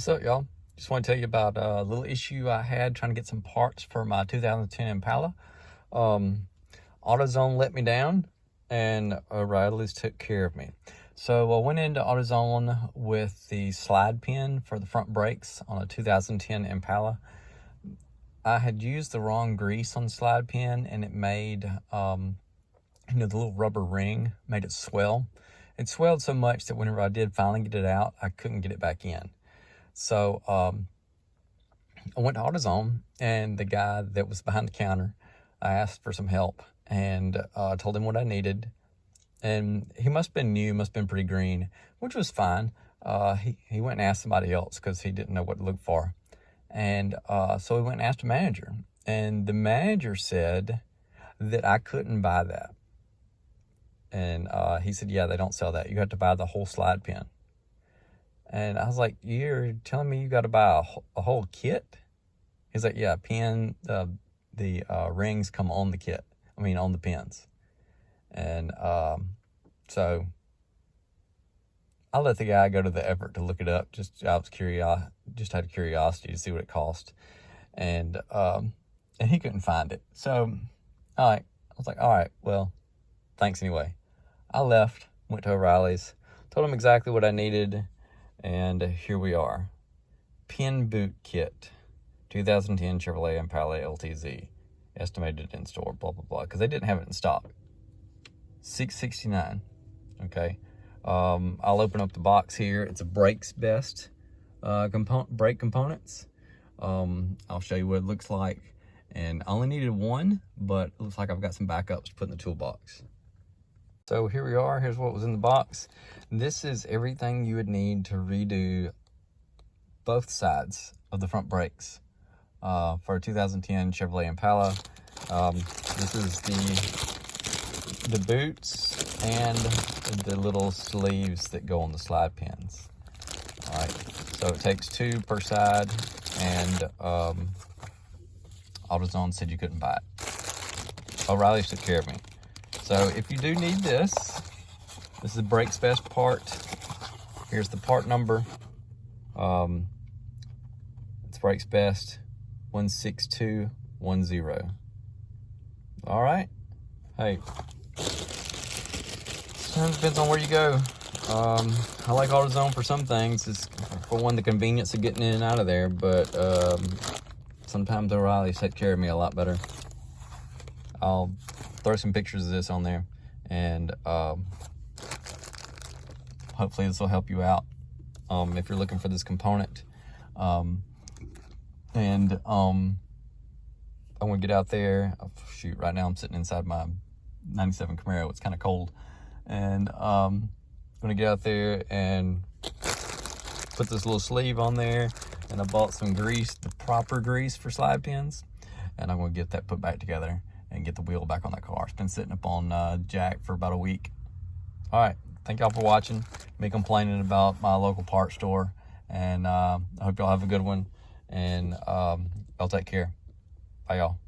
What's up, y'all? Just want to tell you about a little issue I had trying to get some parts for my 2010 Impala. Autozone let me down, and O'Reilly's took care of me. So I went into Autozone with the slide pin for the front brakes on a 2010 Impala. I had used the wrong grease on the slide pin, and it made, the little rubber ring made it swell. It swelled so much that whenever I did finally get it out, I couldn't get it back in. So I went to AutoZone, and the guy that was behind the counter, I asked for some help, and told him what I needed. And he must have been new, must have been pretty green, which was fine. He went and asked somebody else because he didn't know what to look for. And so he went and asked a manager, and the manager said that I couldn't buy that. And he said, yeah, they don't sell that. You have to buy the whole slide pin. And I was like, you're telling me you got to buy a whole kit? He's like, yeah, pin, the rings come on the kit. On the pins. And so I let the guy go to the effort to look it up. I was curious, just had curiosity to see what it cost. And he couldn't find it. So, I was like, all right, well, thanks anyway. I left, went to O'Reilly's, told him exactly what I needed. And here we are. Pin boot kit, 2010 Chevrolet Impala LTZ, estimated in store, blah, blah, blah, because they didn't have it in stock. $669, okay? I'll open up the box here. It's a Brakes Best brake components. I'll show you what it looks like. And I only needed one, but it looks like I've got some backups to put in the toolbox. So here we are. Here's what was in the box. This is everything you would need to redo both sides of the front brakes for a 2010 Chevrolet Impala. This is the boots and the little sleeves that go on the slide pins. All right, so it takes two per side, and AutoZone said you couldn't buy it. O'Reilly took care of me. So if you do need this, this is the Brakes Best part. Here's the part number. It's Brakes Best 16210. All right. Hey, depends on where you go. I like AutoZone for some things. It's for one, the convenience of getting in and out of there, but sometimes O'Reilly's take care of me a lot better. I'll throw some pictures of this on there, and hopefully this will help you out if you're looking for this component. I'm gonna get out there. Oh, shoot, right now I'm sitting inside my 97 Camaro. It's kind of cold, and I'm gonna get out there and put this little sleeve on there. And I bought some grease, the proper grease for slide pins, and I'm gonna get that put back together and get the wheel back on that car. It's been sitting up on jack for about a week. All right, thank y'all for watching, me complaining about my local parts store, and I hope y'all have a good one, and y'all take care. Bye, y'all.